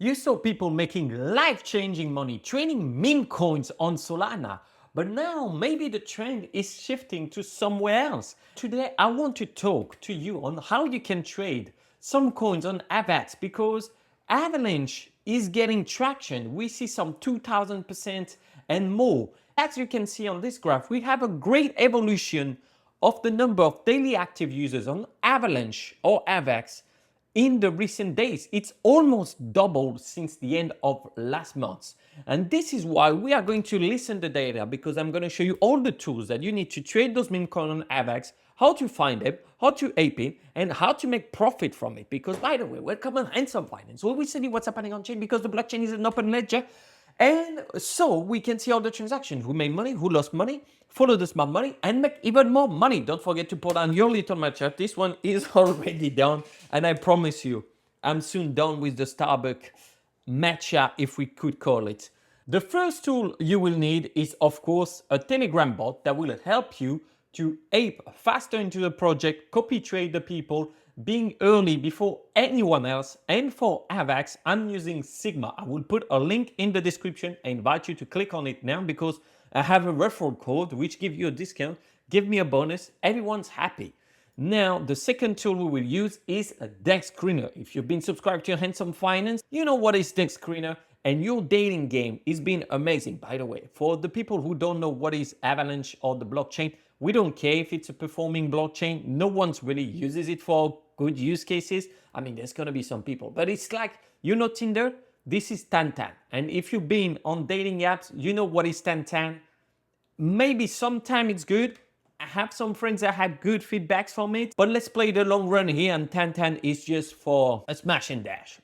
You saw people making life-changing money trading meme coins on Solana, but now maybe the trend is shifting to somewhere else. Today, I want to talk to you on how you can trade some coins on Avax because Avalanche is getting traction. We see some 2000% and more. As you can see on this graph, we have a great evolution of the number of daily active users on Avalanche or Avax in the recent days. It's almost doubled since the end of last month. And this is why we are going to listen to data, because I'm going to show you all the tools that you need to trade those meme coins on Avax, how to find them, how to ape it, and how to make profit from it. Because by the way, welcome on Handsome Finance. We will study what's happening on chain because the blockchain is an open ledger. And so we can see all the transactions, who made money, who lost money, follow the smart money, and make even more money. Don't forget to put on your little matchup. This one is already done, and I promise you, I'm soon done with the Starbucks matcha, if we could call it. The first tool you will need is, of course, a Telegram bot that will help you to ape faster into the project, copy trade the people, being early before anyone else. And for Avax, I'm using Sigma. I will put a link in the description. I invite you to click on it now because I have a referral code which gives you a discount, give me a bonus, everyone's happy. Now, the second tool we will use is a deck screener. If you've been subscribed to Handsome Finance, you know what is deck screener, and your dating game is been amazing. By the way, for the people who don't know what is Avalanche or the blockchain, we don't care if it's a performing blockchain. No one's really uses it for good use cases. I mean, there's gonna be some people, but it's like, you know Tinder? This is Tantan. And if you've been on dating apps, you know what is Tantan. Maybe sometime it's good. I have some friends that had good feedbacks from it, but let's play the long run here, and Tantan is just for a smash and dash.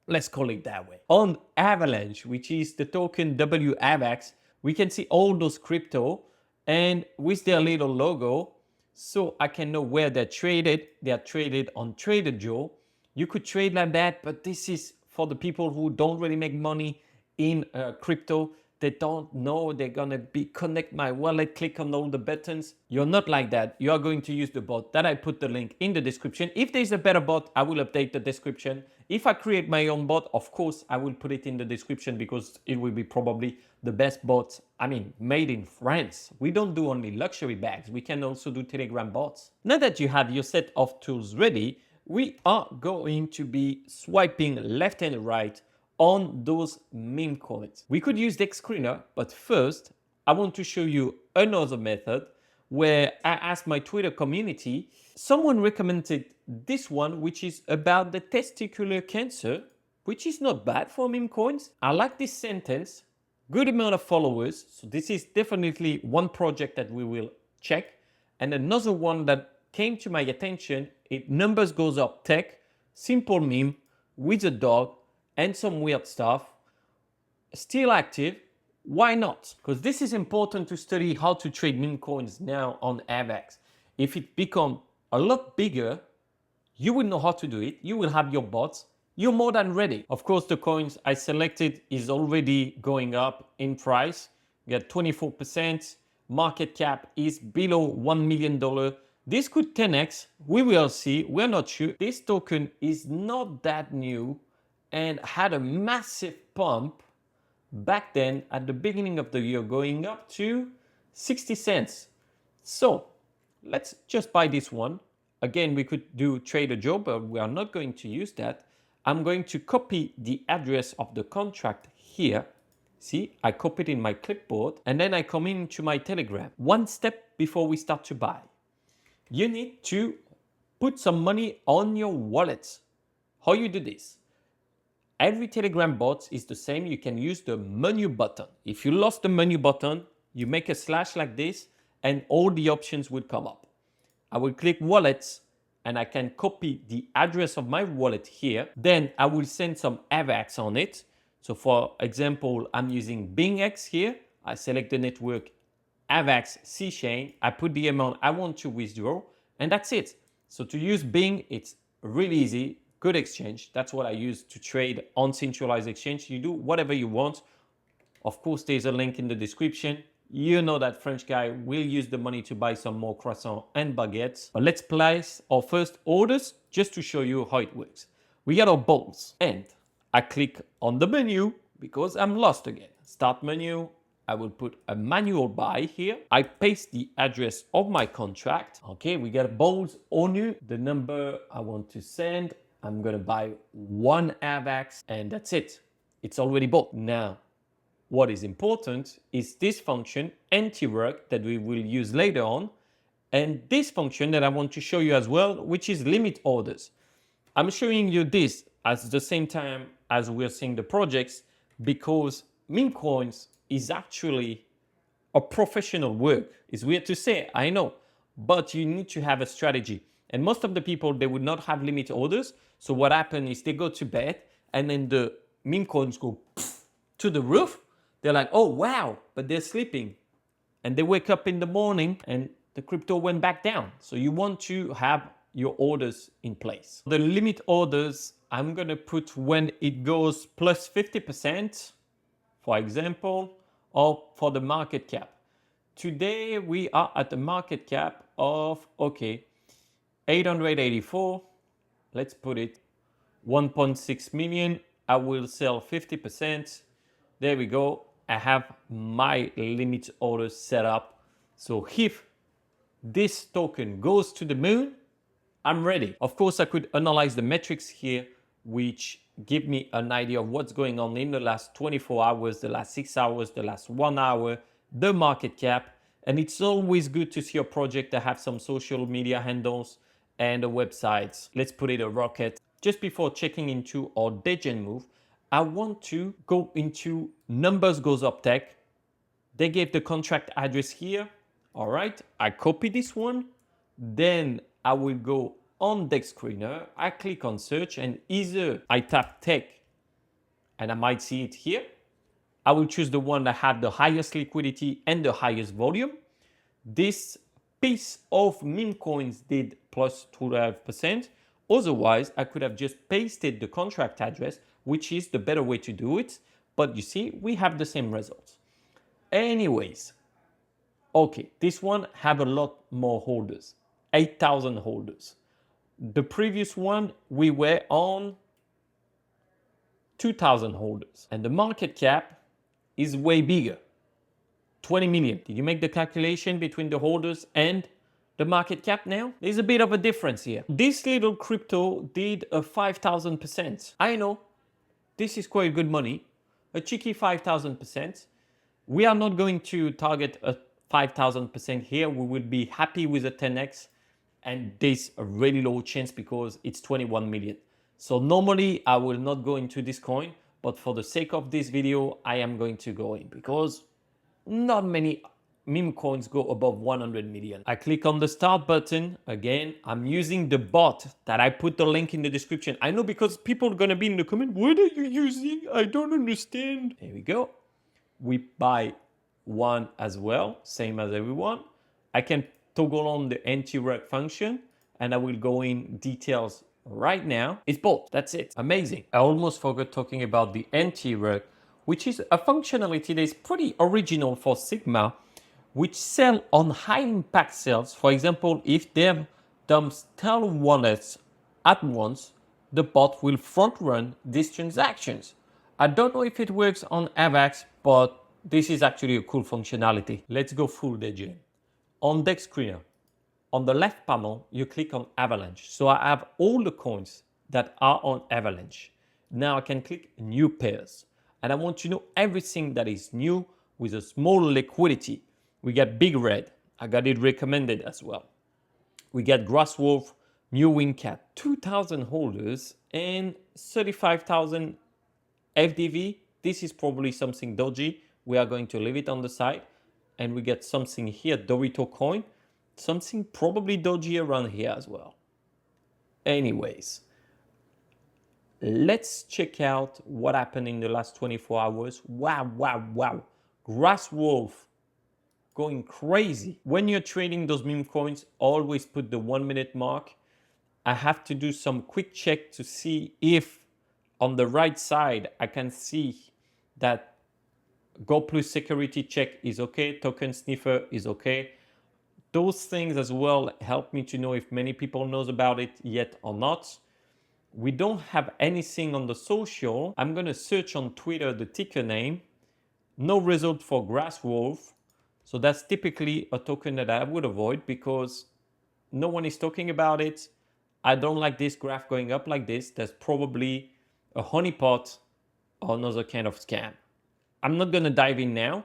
Let's call it that way. On Avalanche, which is the token WAVAX, we can see all those crypto and with their little logo, so I can know where they're traded. They're traded on Trader Joe. You could trade like that, but this is for the people who don't really make money in crypto. They don't know they're gonna be connect my wallet, click on all the buttons. You're not like that. You are going to use the bot that I put the link in the description. If there's a better bot, I will update the description. If I create my own bot, of course, I will put it in the description because it will be probably the best bot. I mean, made in France. We don't do only luxury bags. We can also do Telegram bots. Now that you have your set of tools ready, we are going to be swiping left and right on those meme coins. We could use Deck Screener, but first, I want to show you another method where I asked my Twitter community. Someone recommended this one, which is about the testicular cancer, which is not bad for meme coins. I like this sentence, good amount of followers. So this is definitely one project that we will check. And another one that came to my attention, it numbers goes up tech, simple meme with a dog, and some weird stuff, still active. Why not? Because this is important to study how to trade meme coins now on Avax. If it becomes a lot bigger, you will know how to do it. You will have your bots. You're more than ready. Of course, the coins I selected is already going up in price. We got 24%. Market cap is below $1 million. This could 10x. We will see. We're not sure. This token is not that new and had a massive pump back then at the beginning of the year, going up to 60 cents. So let's just buy this one. Again, we could do Trader Joe, but we are not going to use that. I'm going to copy the address of the contract here. See, I copied in my clipboard, and then I come into my Telegram. One step before we start to buy, you need to put some money on your wallet. How you do this? Every Telegram bot is the same. You can use the menu button. If you lost the menu button, you make a slash like this and all the options will come up. I will click wallets and I can copy the address of my wallet here. Then I will send some Avax on it. So for example, I'm using BingX here. I select the network Avax C chain. I put the amount I want to withdraw and that's it. So to use Bing, it's really easy. Good exchange. That's what I use to trade on centralized exchange. You do whatever you want. Of course, there's a link in the description. You know that French guy will use the money to buy some more croissants and baguettes. But let's place our first orders just to show you how it works. We got our balls and I click on the menu because I'm lost again. Start menu. I will put a manual buy here. I paste the address of my contract. Okay, we got a bold ONU, the number I want to send. I'm gonna buy one Avax and that's it. It's already bought. Now, what is important is this function, anti-rug, that we will use later on, and this function that I want to show you as well, which is limit orders. I'm showing you this at the same time as we're seeing the projects because Memecoins is actually a professional work. It's weird to say, I know, but you need to have a strategy. And most of the people, they would not have limit orders. So what happens is they go to bed and then the meme coins go to the roof. They're like, oh, wow, but they're sleeping. And they wake up in the morning and the crypto went back down. So you want to have your orders in place. The limit orders, I'm gonna put when it goes plus 50%, for example, or for the market cap. Today we are at the market cap of, okay, 884, let's put it 1.6 million. I will sell 50%. There we go. I have my limit orders set up. So if this token goes to the moon, I'm ready. Of course, I could analyze the metrics here, which give me an idea of what's going on in the last 24 hours, the last 6 hours, the last 1 hour, the market cap. And it's always good to see a project that have some social media handles and a website. Let's put it a rocket. Just before checking into our Degen move, I want to go into numbers goes up tech. They gave the contract address here. All right, I copy this one. Then I will go on Dex Screener. I click on search and either I tap tech and I might see it here. I will choose the one that had the highest liquidity and the highest volume. This piece of meme coins did plus 12%. Otherwise, I could have just pasted the contract address, which is the better way to do it. But you see, we have the same results. Anyways, okay, this one have a lot more holders, 8,000 holders. The previous one, we were on 2,000 holders. And the market cap is way bigger, 20 million. Did you make the calculation between the holders and the market cap now? There's a bit of a difference here. This little crypto did a 5,000%. I know, this is quite good money, a cheeky 5,000%. We are not going to target a 5,000% here. We will be happy with a 10x. And there's a really low chance because it's 21 million. So normally I will not go into this coin, but for the sake of this video, I am going to go in because not many meme coins go above 100 million. I click on the start button. Again, I'm using the bot that I put the link in the description. I know because people are going to be in the comment, what are you using? I don't understand. There we go. We buy one as well, same as everyone. I can toggle on the anti-rug function and I will go in details right now. It's bought, that's it, amazing. I almost forgot talking about the anti-rug, which is a functionality that is pretty original for Sigma, which sell on high impact sales. For example, if they dump 10 wallets at once, the bot will front run these transactions. I don't know if it works on Avax, but this is actually a cool functionality. Let's go full Degen. On Dex Screener, on the left panel, you click on Avalanche. So I have all the coins that are on Avalanche. Now I can click new pairs. And I want to know everything that is new with a small liquidity. We got Big Red. I got it recommended as well. We got Grasswolf, New Wingcat, 2,000 holders and 35,000 FDV. This is probably something dodgy. We are going to leave it on the side. And we get something here, Dorito coin, something probably dodgy around here as well. Anyways, let's check out what happened in the last 24 hours. Wow, wow, wow. Grasswolf going crazy. When you're trading those meme coins, always put the 1 minute mark. I have to do some quick check to see if on the right side, I can see that Go Plus security check is okay, token sniffer is okay. Those things as well help me to know if many people knows about it yet or not. We don't have anything on the social. I'm going to search on Twitter the ticker name. No result for Grasswolf. So that's typically a token that I would avoid because no one is talking about it. I don't like this graph going up like this. That's probably a honeypot or another kind of scam. I'm not going to dive in now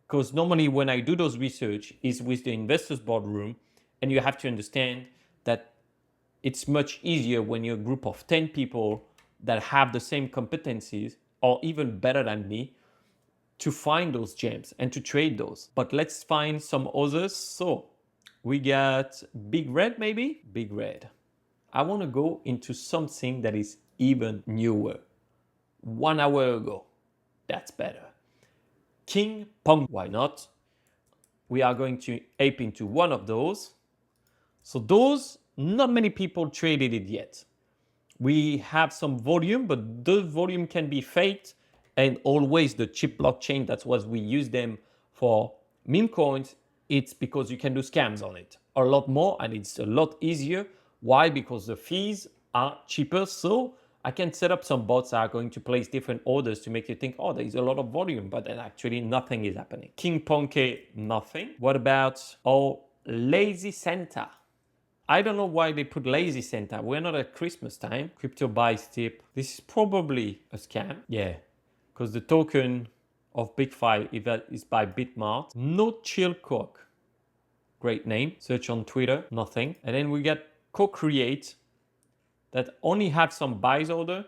because normally when I do those research is with the investors boardroom, and you have to understand that it's much easier when you're a group of 10 people that have the same competencies or even better than me to find those gems and to trade those. But let's find some others. So we got Big Red, maybe? Big Red. I want to go into something that is even newer. 1 hour ago. That's better. King Pong. Why not? We are going to ape into one of those. So those, not many people traded it yet. We have some volume, but the volume can be faked, and always the cheap blockchain, that's what we use them for meme coins. It's because you can do scams on it a lot more, and it's a lot easier. Why? Because the fees are cheaper. So I can set up some bots that are going to place different orders to make you think, oh, there is a lot of volume, but then actually nothing is happening. King Ponke, nothing. What about, oh, Lazy Santa? I don't know why they put Lazy Santa. We're not at Christmas time. Crypto buys tip. This is probably a scam. Yeah, because the token of Big Five is by Bitmart. No Chill Cook. Great name. Search on Twitter. Nothing. And then we got Co-Create that only have some buys order.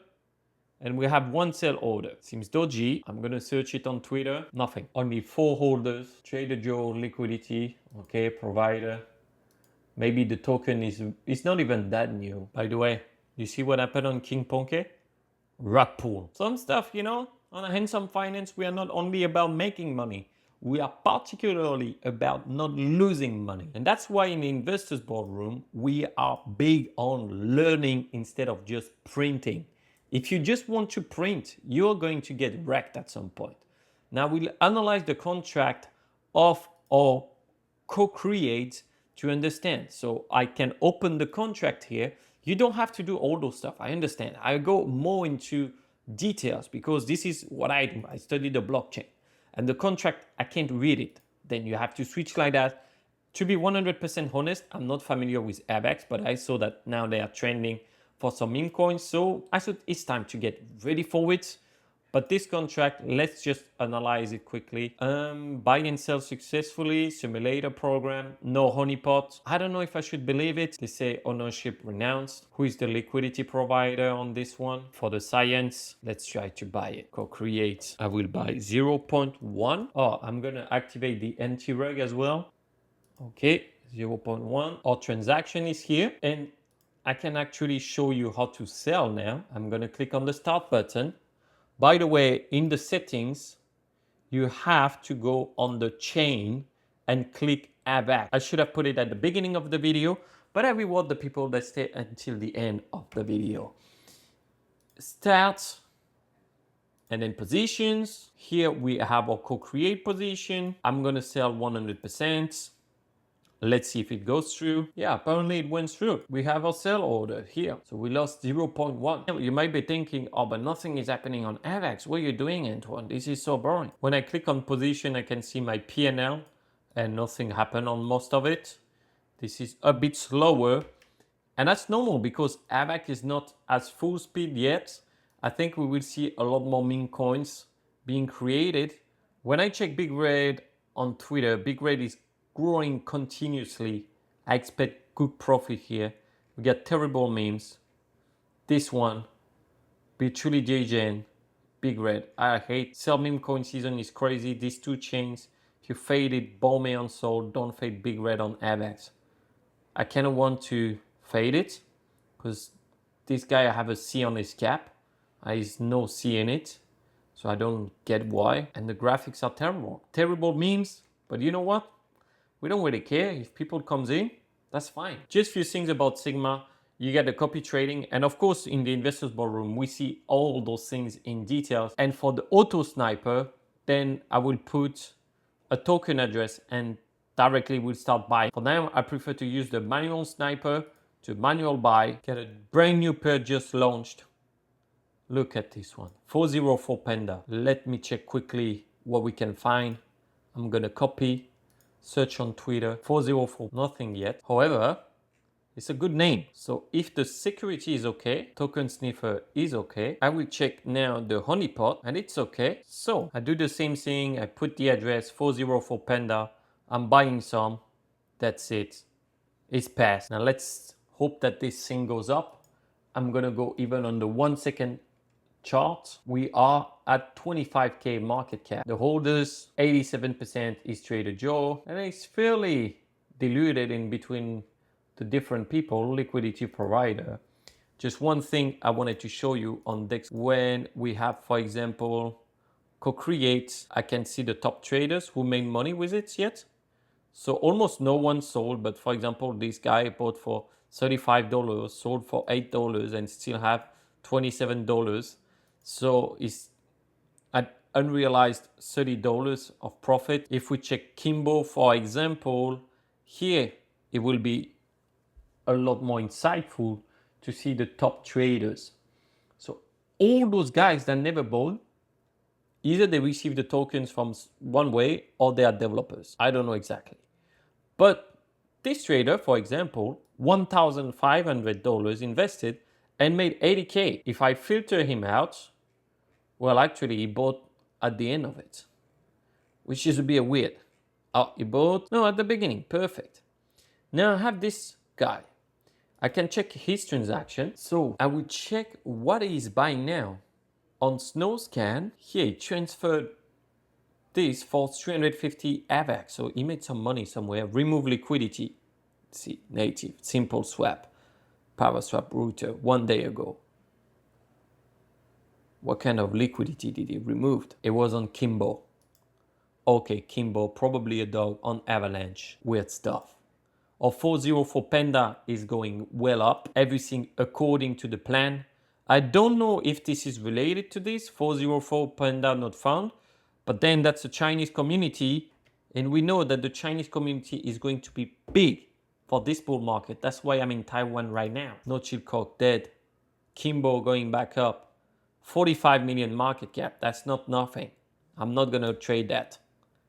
And we have one sell order. Seems dodgy. I'm going to search it on Twitter. Nothing. Only 4 holders. Trader Joe, liquidity. Okay, provider. Maybe the token is not even that new. By the way, you see what happened on King Ponke? Rug pull. Some stuff, you know, on a Handsome Finance, we are not only about making money. We are particularly about not losing money. And that's why in the investors boardroom, we are big on learning instead of just printing. If you just want to print, you're going to get wrecked at some point. Now we'll analyze the contract of our co-create to understand. So I can open the contract here. You don't have to do all those stuff. I understand. I go more into details because this is what I do. I study the blockchain and the contract, I can't read it. Then you have to switch like that. To be 100% honest, I'm not familiar with Avax, but I saw that now they are trending for some meme coins. So I thought it's time to get ready for it. But this contract, let's just analyze it quickly. Buy and sell successfully, simulator program, no honeypot. I don't know if I should believe it. They say ownership renounced. Who is the liquidity provider on this one? For the science, let's try to buy it. Co-create, I will buy 0.1. Oh, I'm gonna activate the anti-rug as well. Okay, 0.1. Our transaction is here and I can actually show you how to sell now. I'm gonna click on the start button. By the way, in the settings, you have to go on the chain and click Avax. I should have put it at the beginning of the video, but I reward the people that stay until the end of the video. Start, and then positions. Here we have our co-create position. I'm gonna sell 100%. Let's see if it goes through. Yeah, apparently it went through. We have our sell order here. So we lost 0.1. You might be thinking, oh, but nothing is happening on Avax. What are you doing, Antoine? This is so boring. When I click on position, I can see my P&L and nothing happened on most of it. This is a bit slower. And that's normal because Avax is not as full speed yet. I think we will see a lot more meme coins being created. When I check Big Red on Twitter, Big Red is growing continuously. I expect good profit here. We get terrible memes. This one, be truly JJN, Big Red. I hate sell meme coin season is crazy. These two chains, if you fade it, Bome on Sol, don't fade Big Red on Avax. I kind of want to fade it because this guy, I have a C on his cap. Is no C in it. So I don't get why. And the graphics are terrible. Terrible memes. But you know what? We don't really care. If people comes in, that's fine. Just a few things about Sigma. You get the copy trading. And of course, in the investors boardroom, we see all those things in details. And for the auto sniper, then I will put a token address and directly will start buying. For now, I prefer to use the manual sniper to manual buy, get a brand new pair just launched. Look at this one, 404 Panda. Let me check quickly what we can find. I'm gonna copy, search on Twitter, 404, nothing yet. However, it's a good name. So if the security is okay, token sniffer is okay, I will check now the honeypot and it's okay. So I do the same thing. I put the address 404 Panda. I'm buying some. That's it. It's passed. Now let's hope that this thing goes up. I'm gonna go even on the 1 second chart. We are at 25k market cap. The holders, 87% is Trader Joe, and it's fairly diluted in between the different people, liquidity provider. Just one thing I wanted to show you on DEX, when we have, for example, co-create, I can see the top traders who made money with it yet. So almost no one sold, but for example, this guy bought for $35, sold for $8 and still have $27. So it's at unrealized $30 of profit. If we check Kimbo, for example, here it will be a lot more insightful to see the top traders. So all those guys that never bought, either they receive the tokens from one way or they are developers. I don't know exactly. But this trader, for example, $1,500 invested and made 80k. If I filter him out, well, actually he bought at the end of it, which is a bit weird. Oh, he bought? No, at the beginning, perfect. Now I have this guy. I can check his transaction. So I will check what he is buying now. On SnowScan, here he transferred this for 350 Avax. So he made some money somewhere. Remove liquidity. See, native, simple swap, power swap router 1 day ago. What kind of liquidity did he remove? It was on Kimbo. Okay, Kimbo, probably a dog on Avalanche. Weird stuff. Or 404 Panda is going well up. Everything according to the plan. I don't know if this is related to this. 404 Panda not found. But then that's a Chinese community. And we know that the Chinese community is going to be big for this bull market. That's why I'm in Taiwan right now. No Chilcock dead. Kimbo going back up. 45 million market cap. That's not nothing. I'm not going to trade that.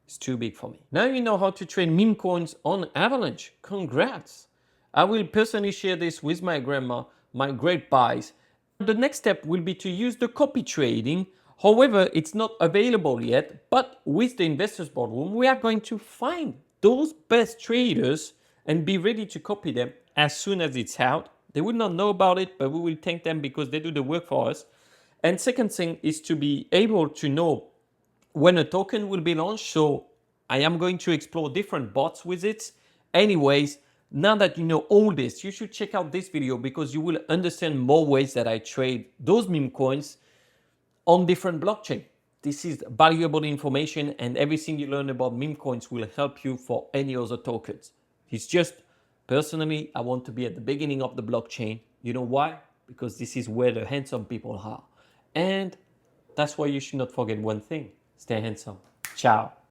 It's too big for me. Now you know how to trade meme coins on Avalanche. Congrats. I will personally share this with my grandma, my great buys. The next step will be to use the copy trading. However, it's not available yet, but with the investors boardroom, we are going to find those best traders and be ready to copy them as soon as it's out. They will not know about it, but we will thank them because they do the work for us. And second thing is to be able to know when a token will be launched. So I am going to explore different bots with it. Anyways, now that you know all this, you should check out this video because you will understand more ways that I trade those meme coins on different blockchain. This is valuable information and everything you learn about meme coins will help you for any other tokens. It's just, personally, I want to be at the beginning of the blockchain. You know why? Because this is where the handsome people are. And that's why you should not forget one thing. Stay handsome. Ciao.